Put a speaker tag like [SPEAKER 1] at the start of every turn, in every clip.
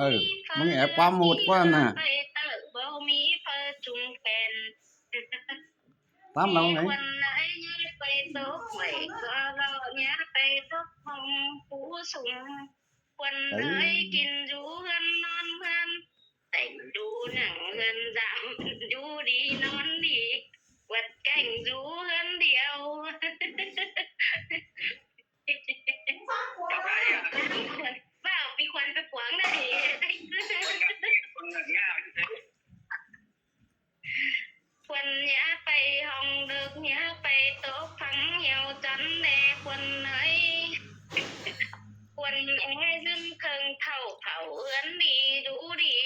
[SPEAKER 1] ừมึงแอบความหมดกว่าน่ะตามเราไงừ
[SPEAKER 2] กินอยู่เฮือนนอนเฮือนแต่งดูหนังเฮือนจำอยู่ดีนอนดีวัดแก่งอยู่เฮือนเดียวว่ามีควันไปขวางได้ควันเนี้ยไปห้องเด็กเนี้ยไปโต๊ะฟังเหี่ยวจันแน่ควันไหนควันแอ้ซึ่งเคิงเท่าเขาเอื้อนดีดูดี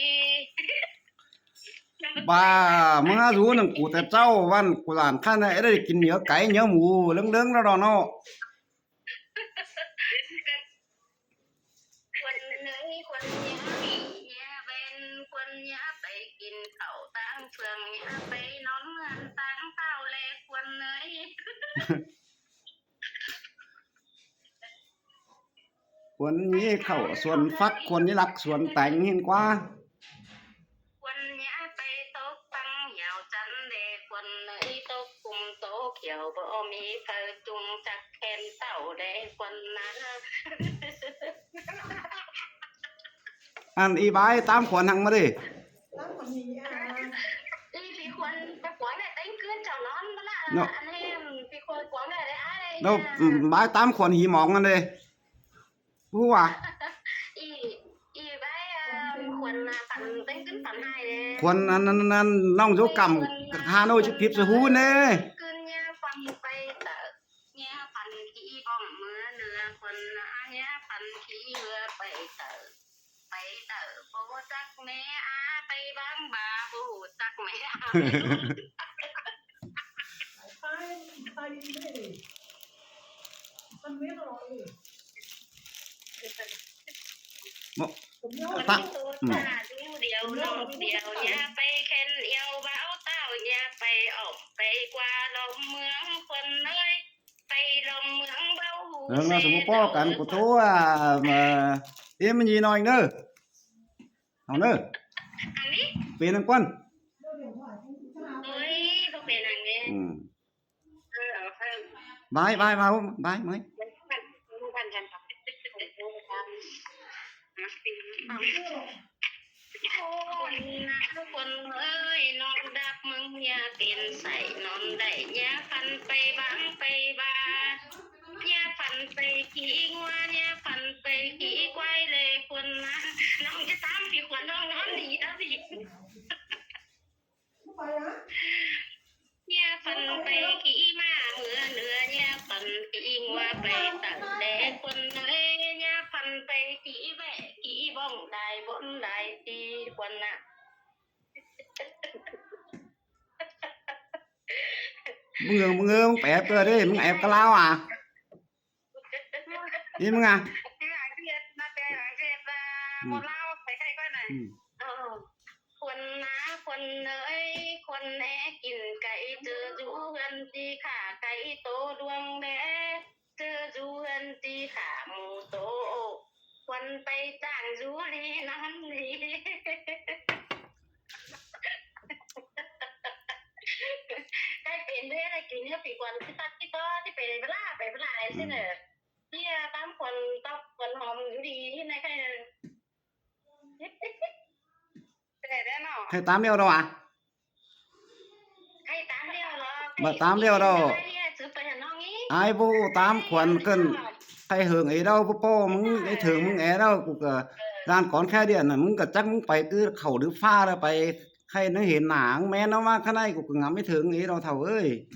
[SPEAKER 1] bà mà rú nằng cụ tại trâu văn cụ làm khăn này đâyกินเนื้อไก่เนื้อหมูเรื่องๆแล้วเนาะ
[SPEAKER 2] คนเนยคนเนี้ยมีเนี้ยเป็นคนเนี้ยไปกินข้าวตั้งเฟืองเนี้ยไปนอนเงินตั้งเต้าเล็กคนเนย
[SPEAKER 1] คนนี้เข้าส่วนฟักคนนี้รักส่วนแต่งเห็นกว่า
[SPEAKER 2] คนเนี้ยไปตกฟังเหยาวจันเด็กคนเนยตกกลุ่มโตเขียวบ่มีเธอจุงจักแคนเต่าเด็กคนนั้น
[SPEAKER 1] อันอีบายตามขวัญหังมาดิ
[SPEAKER 2] đi thì quần cái quán này đánh cướp chào nón đó là
[SPEAKER 1] no.
[SPEAKER 2] anh em thì quần quán này đấy ai đây
[SPEAKER 1] แล้วบายตามขวัญหีหมองกันเลยผู้ว่า
[SPEAKER 2] y bái quần phần đánh cướp phần hai đấy
[SPEAKER 1] ขวัญอันนั้นน้องโยกำฮาโนชิพิบสหูเน่
[SPEAKER 2] cứ nha phần bay tờ nha phần khí bom mưa nửa quần nha phần khí mưa bay tờ bố chắc mẹ bay bám bà bố chắc mẹ
[SPEAKER 1] ตะ
[SPEAKER 2] เดียวน้องเดียวอย่าไปแค้นเอียวเบาเต้าอย่าไปออกไปกว่าลมเมืองคนเอ้ยไปลมเมืองเบาหู
[SPEAKER 1] nó sum poกันกูโตmà em mình gì nói nữaเอาเนอะ
[SPEAKER 2] อันนี้
[SPEAKER 1] เป็นนังก้น
[SPEAKER 2] เฮ้ยพวกเป็นอันนี้เอาเพิ่ม
[SPEAKER 1] บายบายมาบายมั้ย
[SPEAKER 2] พันกันครับคนนะคนเอ้ยนอนดับมึงอย่าเตียนใส่นอนได้อย่าฟันไปบังไปบาอย่าฟันไปขี้งัวอย่าฟันไปขี้ควายเลยคนนะน้องจะตามพี่ขวัญน้องนอนดีนะสิอย่าฟันไปขี้มาเมื่อเนื้ออย่าฟันขี้งัวไปตัดแดดคนเลยอย่าฟันไปขี้แบะขี้บ้องได้บนได้ตีคนน่ะ
[SPEAKER 1] มึงแปะเปื้อดิมึงแอบกะลาวอ่ะนี่มึงอ่ะ
[SPEAKER 2] คนนะคนเอ้ยคนแหนกินไก่เจอจูเงินตีขาไก่โตดวงแดเจอจูเงินตีขาหมูโตคนไปจ้างจูลีน้ำลีได้เป็นด้วยอะไรกินเนี่ยปีกวันที่ตัดที่ก็ที่ไปเวลาอะไรใช่ไหมที่ตามคนต้องคนหอมอยู่ดีที่ไหนใคร
[SPEAKER 1] ใครตามเดียวđâu à
[SPEAKER 2] ใครตามเดียวเหรอ
[SPEAKER 1] mà tám điều đâu ai vô tám quần cân hay hưởng ấy đâu poมึง cái thườngมึงé đâu cuộc gian con khai điện làมึง chắcมึง ไป cứ khẩu đứa pha ra ไป hay nó hiện nảng mẹ nó mà cái này cuộc ngắm cái thường ấy đâu thầu ơi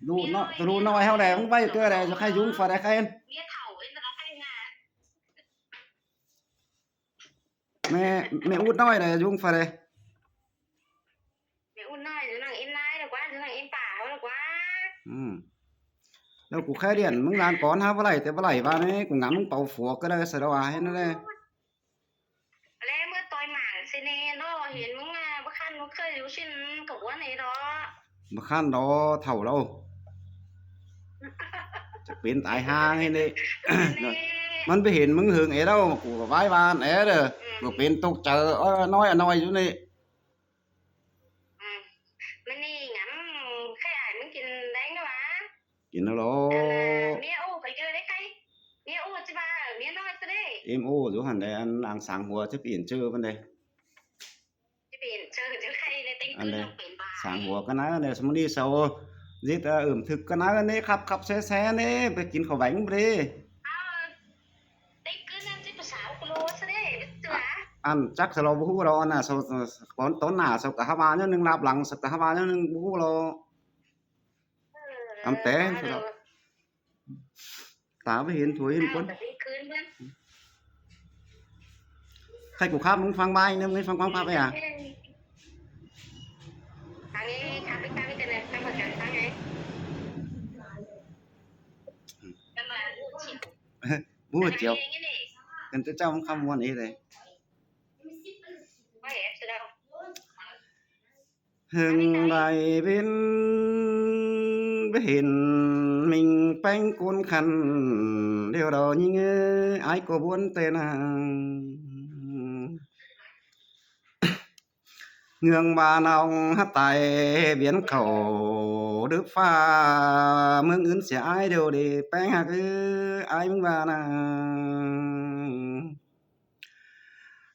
[SPEAKER 1] ดูน้อยเฮาได้มึงไปเกลือได้จะใครยุ่งฝาได้ใครแม่อุดน้อยได้ยุ่งฝาได้
[SPEAKER 2] แม่อุดน้อยหรือนางเอ็นไลน์หรือว่าหรือนางเอ็นป่าหรือว่า
[SPEAKER 1] แล้วกูkhai điệnมึงlàm con ha với lạiแต่ với lại ba này cũng ngắm bầu phùa cái đây sao đâu à hết nó đây
[SPEAKER 2] แล้วเมื่อตอยหมางสิเน่เนาะเห็นมึงบ่คันมึงเคยอยู่ชิ้นกับว่าไหนเนาะ
[SPEAKER 1] mà khan đó thầu đâu จะเป็นตายห่าไงนี่
[SPEAKER 2] นี่
[SPEAKER 1] มันไปเห็นมึงหึงไอ้đâu màกูก็ไว้บ้านแอ้เด้อกูเป็นตกเจอน้อยอยู่นี่
[SPEAKER 2] มันนี่งั้นใครอ่านมึงกินแดงนะวะ
[SPEAKER 1] กินแล้ว
[SPEAKER 2] เมียอู้ไปเจอได้ใครเมียอู้จะมาเมียน้อยซะได้
[SPEAKER 1] em ô chỗ hẳn đây ăn làng sáng hùa chứ biển chưa bên đây
[SPEAKER 2] จะเปลี่ยนเจอใครในติ้งตื้อต้องเปลี่ยนบ้า
[SPEAKER 1] sáng hùa cái ná này xong đi sau giết thực cái ná này khắp xe nàyไปกินข้าวแหวงไปดิ
[SPEAKER 2] ติ้งตื้อนั่นจะภาษาโคโลซะได้ตัว
[SPEAKER 1] ăn chắc là lo bố đó nè sau còn tốn nào sau cả hai ba nhá nâng lạp lằng sau cả hai ba nhá nâng bố lo ăn té sau đó tao mới hiện tuổi hiện quânใครกูครับมึงฟังใบเนี่ยมึงฟังภาพไปอ่ะ
[SPEAKER 2] ทางนี้ทางไปทางนี้กันเลยทางเหมือนกันทางไงกันมาลูกชิบ
[SPEAKER 1] bố chiều cần tới trong không muốn ý này
[SPEAKER 2] ไม่เห็นสุดแล้ว
[SPEAKER 1] hừng đại bên bên mình bánh cuốn khăn điều đó như ai có buồn tên à ngương bà nòng hát tài biến khẩu đức pha mương ứng sẽ ai đều để bánh hạt cứ ai mương bà nà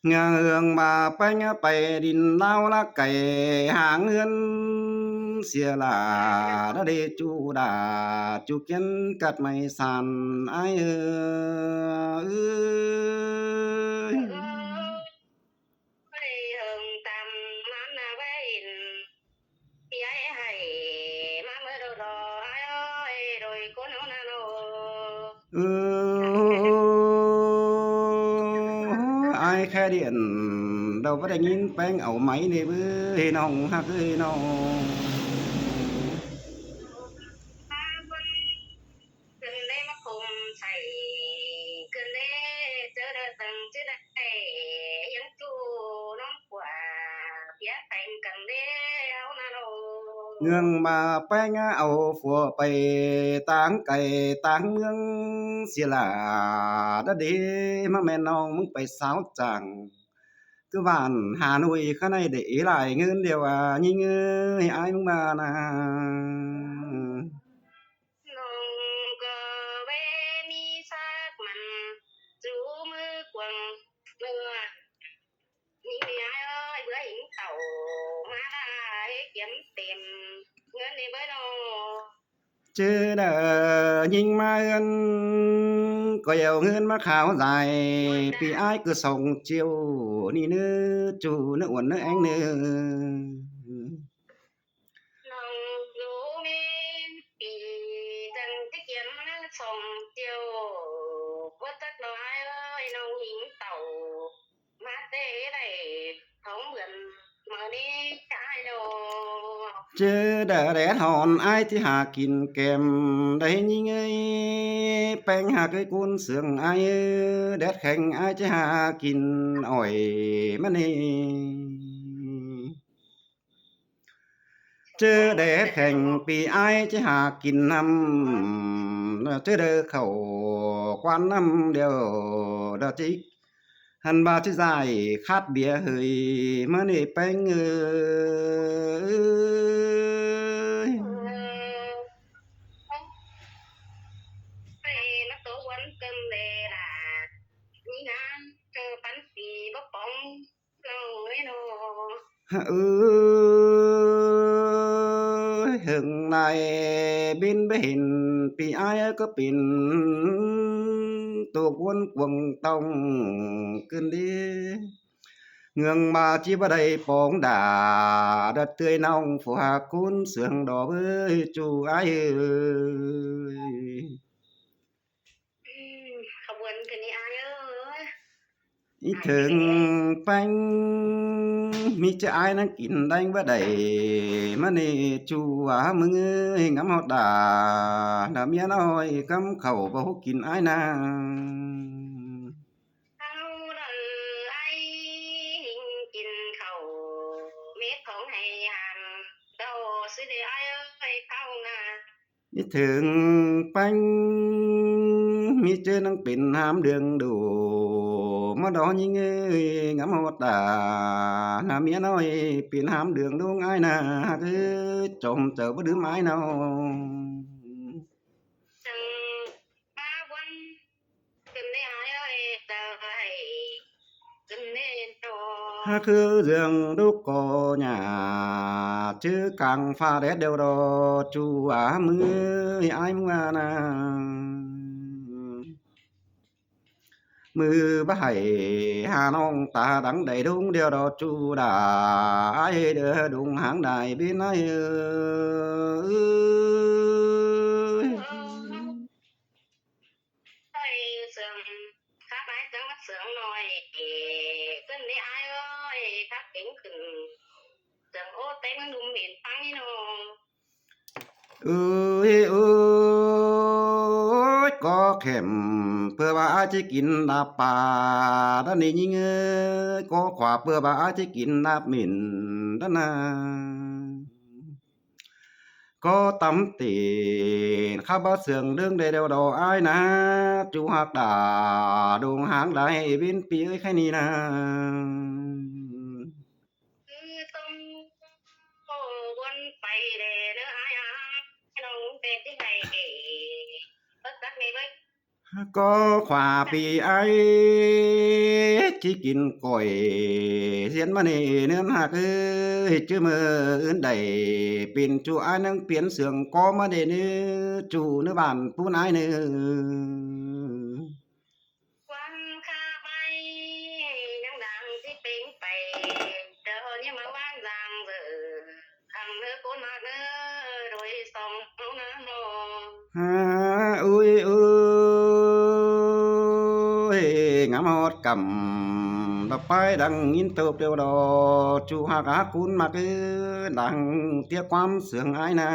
[SPEAKER 1] ngang hương bà bánh bày đình lao lá cày hàng ươn xìa là đã để chú đà chú kiến cắt mày sàn ai ơi ไอ้แค่เดียนเราไม่ได้ยินแป้งเอาไหมนี่เบ้ยน้องฮักเอ้ยน้อง เงืองมาแป้งเอาฝัวไปตางไก่ตางเมืองเสียหลาดะเดมาแม่น้องมึงไปสาวจังคือบ้านหาหนุ่ยข้างในได้หลายเงินเดียวยิงเอ้ยอายมึงมานะ chứ đờ nhìn ma ơn có yêu hơn mà khảo dài vì ai cứ sống chiều đi nữa chủ nữa uẩn nữa anh nữa chứ đỡ đẻ hòn ai thì hà kín kèm đấy nhìn ơi bánh hà cái cuốn sườn ai đét khanh ai chứ hà kín ỏi mà nè chứ đẻ khanh vì ai chứ hà kín năm chứ đỡ khẩu quan năm đều đỡ thích hẳn ba chứ dài khát bia hơi mà nè bánh ơi hừng này bên bên vì ai có bên tổ quân quần tông cơn đi ngương mà chỉ vào đây bóng đà đất tươi nông phù hạ cuốn sương đỏ với chú ai ơi ý thường bánh mi cho ai nó kín đánh vào đây mà nè chú mừng ơi ngắm họ đà mía nói cắm khẩu vào kín ai na มีถึงปังมีเจอนังเป็นหามเดืองดูมาดอยิงเอ้ยงามฮอดตาหน้าเมียน้อยเป็นหามเดืองดวงอ้ายน่ะคือจมเจอบ่ดืมอ้ายน้อง
[SPEAKER 2] จังมาวันขึ้นได้หายเอ้ยเจ้าไอ้ขึ้นได้โต
[SPEAKER 1] คือเรื่องลูกก็หญ้าชื่อกลางฟ้าแดดเดียวดอจูมืออ้ายมึงว่านะมือบ่ให้หาน้องตาดังได้ดุงเดียวดอจูดาอ้ายเด้อดุงหางได้บินอ้ายเอ้ย
[SPEAKER 2] ไอ้เสื่อมข้าไปจังหวัดเสืองหน่อยขึ้นได้อายเอ้ยคักเก่งขึ้นเสืองโอ้เต็มดุมเห็นฟังนี่น้อง
[SPEAKER 1] เอ้ยก็เข็มเพื่อว่าจะกินลาบป่าด้านนี้ยิงเอ้ยก็ขวาเพื่อว่าจะกินลาบหมิ่นด้านนาก็ตำตีนข้าบ่เสืองเรื่องใดเดียวดอกอ้ายนะจูหักดาดวงหางได้บินปีเอ้ยแค่นี้นะ
[SPEAKER 2] คือต้องโอ้วนไปเด้ออายน้องเป็นที่ไหนสักนี่เว้ย
[SPEAKER 1] ก็ขวาปีไอ้ที่กินก่อยเสียนมานี่เนื้อหักเอ้ยจื้อมืออื่นใดเป็นจูอ้ายนังเปลี่ยนเสืองก็มาได้เนื้อจูเนื้อบ้านผู้นายเนื้อ
[SPEAKER 2] วันข้าไปยังดังที่เป็นไปเดินยังมาว่างดังเด้อทำเนื้อคนมาเด้อโดยส่องเอาน้ำนอง
[SPEAKER 1] ฮาอุ้ยงามฮอดกำดอกไปดังยินเติบเดียวดอจูหากหาคุณมาคือดังเตียความเสืองอ้ายนาง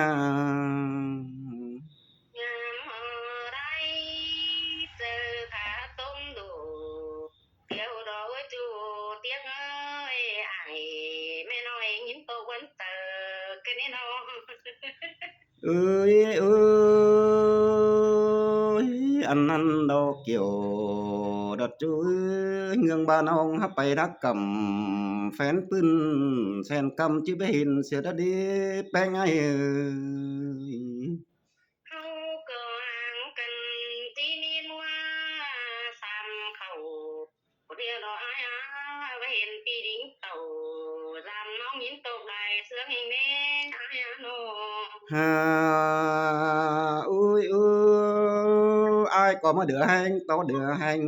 [SPEAKER 2] งามหอไรเจอขาต้มดูเที่ยวดอกจูเตียงเอ้ยไอ้แม่น้อยยิ้มโตวันเตอกันนี่น้อง
[SPEAKER 1] เอ้ยอันนั้นดอกเกี่ยวดอกจุ้ยเงืองบ้านน้องฮับไปรักกำแฟนปืนแสนกำจิไปเห็นเสียดดีแป้งไอ้เอ้ย
[SPEAKER 2] เขาก็ห่างกันที่นี่ว่าซ้ำเขาเดียวดอกอ้ายไว้เห็นปีดิ้งเต่าจำน้องยิ้มโตได้เสืองเองเด้อ้ายน้อง
[SPEAKER 1] ฮาอุ้ยai có mà đứa hành to đứa hành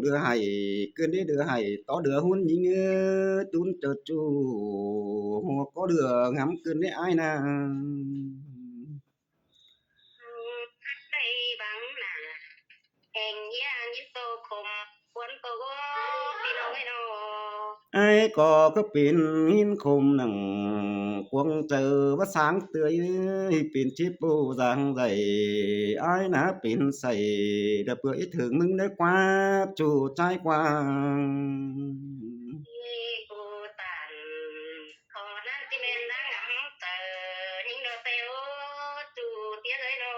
[SPEAKER 1] đưa hay cơn đi đưa hay to đứa hun nhing tún chợt chu có đứa ngắm cơn đấy ai nà
[SPEAKER 2] ได้บังหน้าแห่งย่างยิ้มโตคมควรโตพี่น้องไอ้น้อง
[SPEAKER 1] ai có cái pin hin khum nằng quăng chờ bắt sáng tươi pin chip bu giang dày ai ná pin sầy đập bữa ít thưởng mừng đấy qua chủ trai qua
[SPEAKER 2] ที่กูตันขอนั้นที่เป็นดังหำเตอหิงเดอเตโอจูเตี้ยเลยน้อ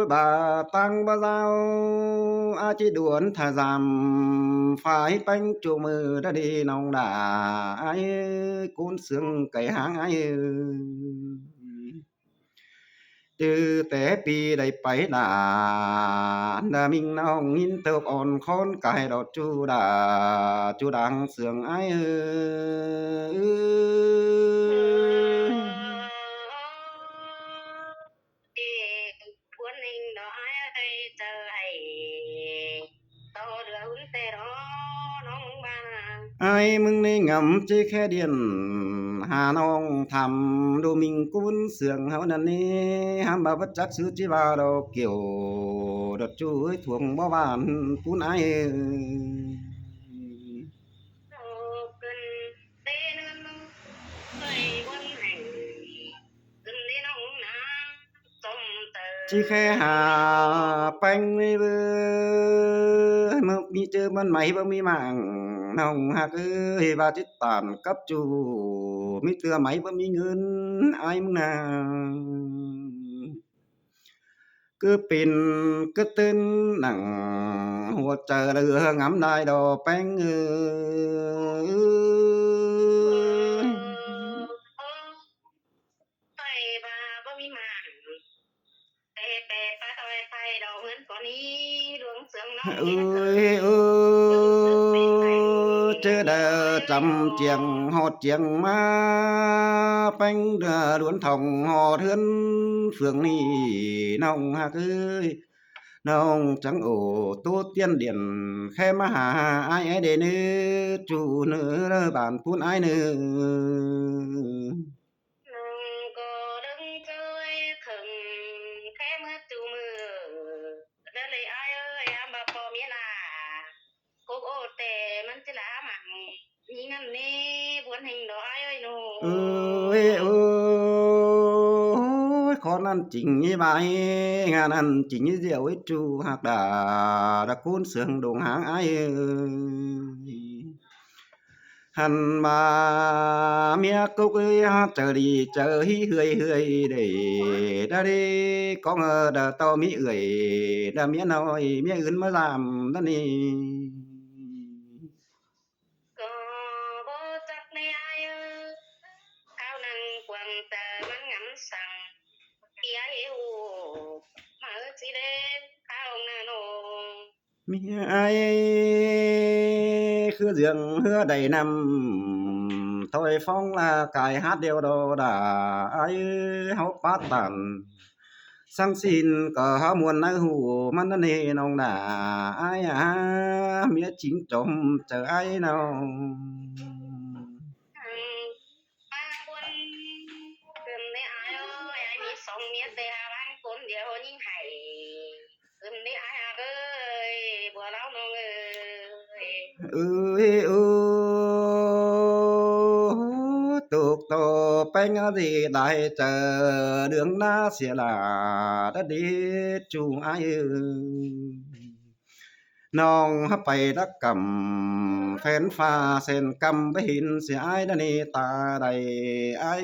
[SPEAKER 2] ง
[SPEAKER 1] bà tăng bà giao a chỉ đuổi thà giảm phải bánh chu mơ đã đi nòng đà ai cuốn xương cái hang ai từ té pi đầy bảy đà mình nong in tơ on khôn cái đọt chu đàng xương ai
[SPEAKER 2] cuốn hình đó ai chờ hay to được tê đó nó mong ba
[SPEAKER 1] ai mừng ni ngầm chỉ khe điền hà nong thầm đồ mình cuốn xương hao năn ni ham bà bất chắc sư chỉ ba đồ kiểu đợt chu ơi thuộc bao bàn cuốn ai
[SPEAKER 2] cần tê nên tôi quân hành cần đi nong na trong
[SPEAKER 1] chỉ khe hà bánh mà mi chơiมันไหมบ่มีมั่งน้องฮักเอ้ยว่าจิตตานกับจูมีเตือไหมบ่มีเงินอายมึงน่ะcứเป็นcứ tên nặng หัวใจเรืองำได้ดอกแป้งเอ้ย
[SPEAKER 2] ไปมาบ่มีหมางแต่ป้าตอยไปดอกเงินก่อนนี้หลวงเสืองน้อง
[SPEAKER 1] chớ đờ chăm chieng hót chieng ma bánh đuốn thòng hò thươn phường ni nông hạc ơi nông trắng ổ tốt tiên điển khe ma hà ai ấy để nữ chủ nữ bản phun ai nữ
[SPEAKER 2] có đứng chơi khừng khe mất chủ mưa đó lấy ai ơi em bà bò mía là cục ô tèมันจะละมั่งนี่งั้นนี่บวนhình đó ai ơi nô
[SPEAKER 1] ôi khó năn chỉnh như bài ngàn ăn chỉnh như rượu ấy chu hạc đã cuốn sương đồng hàng ai hẳn mà mía cúc ơi chờ đi chờ hi hươi để đã đi có ngờ đã tao mỹ ơi đã mía nói mía ướn mới làm đó nè
[SPEAKER 2] có bố chắc này ai ơi cao năng quần tờมันngắmสั่งพี่ไอ้หูมาสิเด้ข้าวนาโน
[SPEAKER 1] มีaiคือเรื่องเฮือใดนำถอยฟ้องlà cài hát điều đồ đã ai háo bát tàn sang xin có háo muôn ai hùมันnê nông đã ai mía chính trộm chờ ai nào
[SPEAKER 2] ป้าบุญขึ้นได้อายเอ้ยอายมีสองเมียแต่หาบ้านคนเดียวยิ่งให้ขึ้นได้อายเอ้ยบัวเล้าน้องเอ้ย
[SPEAKER 1] tục tổ bánh gì đại chờ đường na xìa là đã đi chú ai nong hấp bay đã cầm phén pha sen cầm với hình xìa ai đã nì ta đầy ai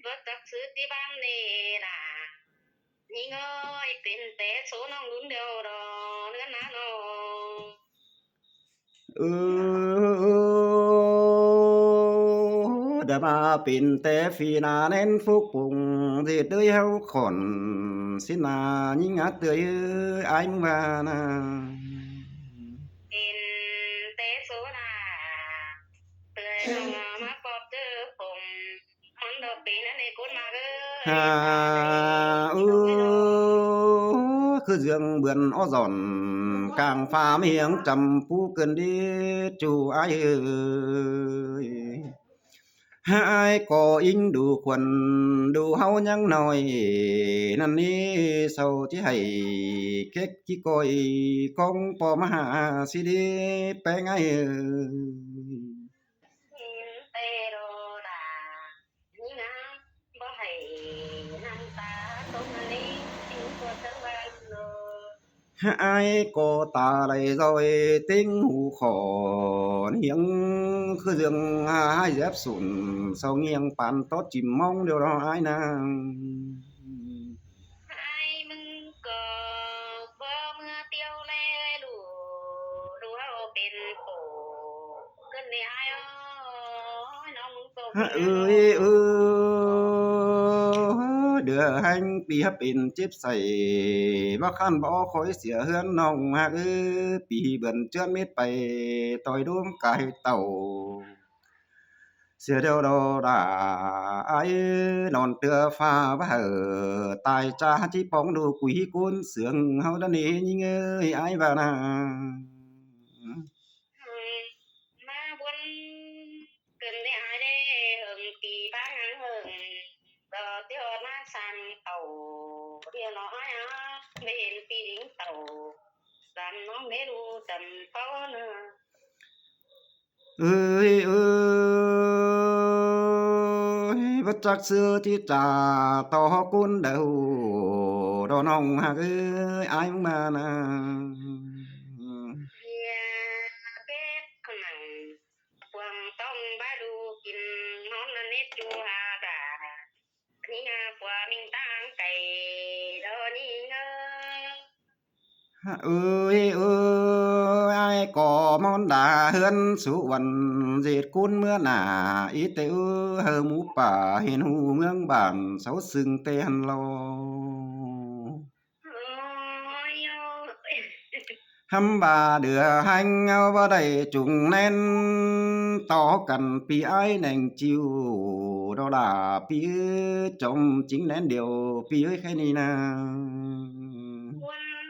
[SPEAKER 2] บ่จักซื้อที่บ้านนี่ล่ะนี่เอ้ยเป็นแต่โสน้องรุ่นเดียวดอกเนื้อหนาน้อง
[SPEAKER 1] đã mà pin té phi na nên phúc bùng thì tươi heo khổn xin là những ngát tươi anh và na
[SPEAKER 2] เป็นแต่โสนาเตือนน้องมาปอบเจอผมมันดอกปีนั้นในคนมาเอ้ย
[SPEAKER 1] hà cứ dương bươn ó giòn càng pha miếng trầm phú cơn đi chú ai ơi hai có in đủ quần đủ hao nhăng nồi năn ní sau chỉ hay kết chỉ coi con po ma si đi pe ngay
[SPEAKER 2] แต่โดดานี่นะบ่ให้น้ำตาตกมานี้ถึงตัวทั้งวันเลย
[SPEAKER 1] ai có ta đây rồi tiếng hù khổ hiếng cứ dương hai dép sụn sau nghiêng bàn tốt chìm mong điều đó ai nàng
[SPEAKER 2] ให้มึงก็บ่เมื่อเตียวแลดูดูเฮาเป็นโปเกินได้อายเอ้ยน้องมึงตก
[SPEAKER 1] đưa hành bị hấp in chếp sảy bác khăn bỏ khói xỉa hươn nòng hạc bị bẩn trơn mít bày tòi đốm cài tàu xỉa đeo đồ đã ai nòn tựa pha và hở tài cha chỉ bóng đồ quý côn sướng hao đã nế nhưng ơi ai vào nà
[SPEAKER 2] มาบนเกินได้อายเด้เหิงปีบ้านนั้นเหิงดอกเดียวมาสั่นเต่าเดียวน้อยไม่เห็นปีดิ้งเต่าสั่นน้องไม่รู้จำเป้าเนื้อ
[SPEAKER 1] ơi ก็จักซื้อที่จ่าต่อกุนเดาดอน้องฮักเอ้ยอายมึงมานะ
[SPEAKER 2] เป็ดขนังพวงต้องบาดูกินนอนละเน็ดจูหาดานี่งาปัวมิงตางไก่ดอนี่เง
[SPEAKER 1] เอ้ยอายก่อมอนดาเฮือนสุวรรณเจ็ดกุนเมื่อหน้าอีเตอเฮอหมูป่าเห็นหูเมืองบ้านเสาซึ่งเตหันรอหำบาเดือหังเอาบ่ได้จุงแน่นต่อกันปีอ้ายแหน่งจิวดอลาปีจมจริงแน่นเดียวปีเอ้ยแค่นี้นะ
[SPEAKER 2] วัน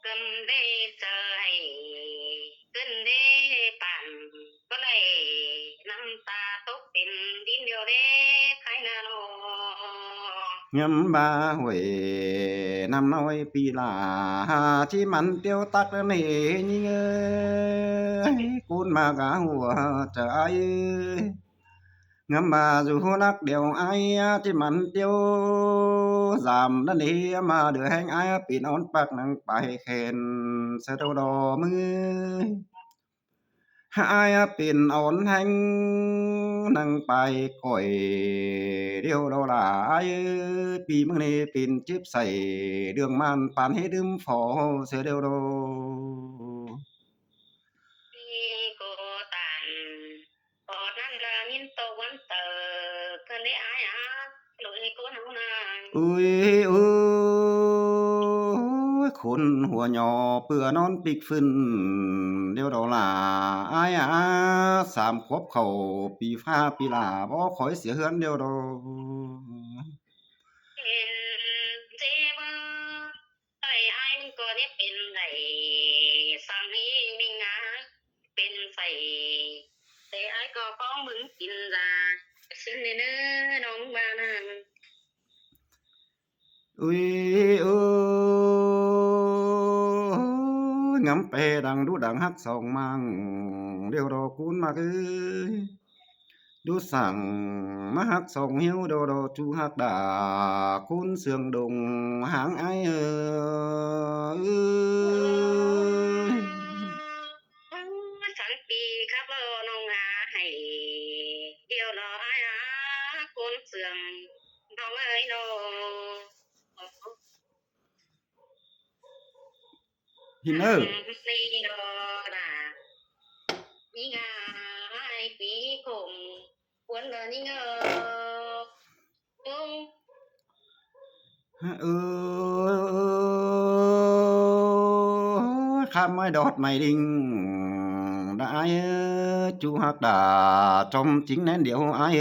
[SPEAKER 2] กันได้เจอให้ขึ้นได้ปั่นบ่ได้น้ำตาตกเป็นดินเดียวเด้ใครนาโน
[SPEAKER 1] ยำบาหวยน้ำน้อยปีลาที่มันเตียวตักนี่ยิงเอ้ยกูนมากะหัวใจงำบาอยู่นักเดียวไอ้ที่มันเตียวสามนั่นเฮมาเดือแห่งไอ้ปีนอนปักนังไปแขนเสดดอมือหายเป็นอ่อนแห่งนั่งไปก่อยเดียวดอลาปีมึงนี่เป็นจิบใส่เรื่องมันปานให้ดื่มฟอเสียเดียวดอ
[SPEAKER 2] ปีโกตันอดนั่นละนินโตวันเตอกันได้อายลอยโกนเฮานา
[SPEAKER 1] อุ้ยคนหัวหยอเปื่อนอนปิกฟึนเดียวดอลาอายสามขวบเข้าปีฟ้าปีลาบ่ขอยเสียเฮือนเดียวดอ
[SPEAKER 2] เห็นเจบ่ไอ้อายมันก็ได้เป็นได้สังนี้มีงาเป็นไสแต่อายก็ฟ้องมึงกินลาซึ่งเด้อน้องบ้านนั้น
[SPEAKER 1] อุ้ยงำเปดังดูดังฮักสองมังเดียวดอกูนมากเอ้ยดูสั่งมาฮักสองหิวดอจูฮักดากูนเสืองดงหางไอเอ้ย
[SPEAKER 2] สันปีครับน้องหาให้เดียวรออายคนเสื่องน้องเอ้ยโน
[SPEAKER 1] หินเอ้อ
[SPEAKER 2] สีดอน่ะนี่งาให้ปีคงควรเลยนี่เงอ
[SPEAKER 1] ข้ามไม้ดอดไม้ดิงได้จูฮักดาจมจริงแน่นเดียวอ้าย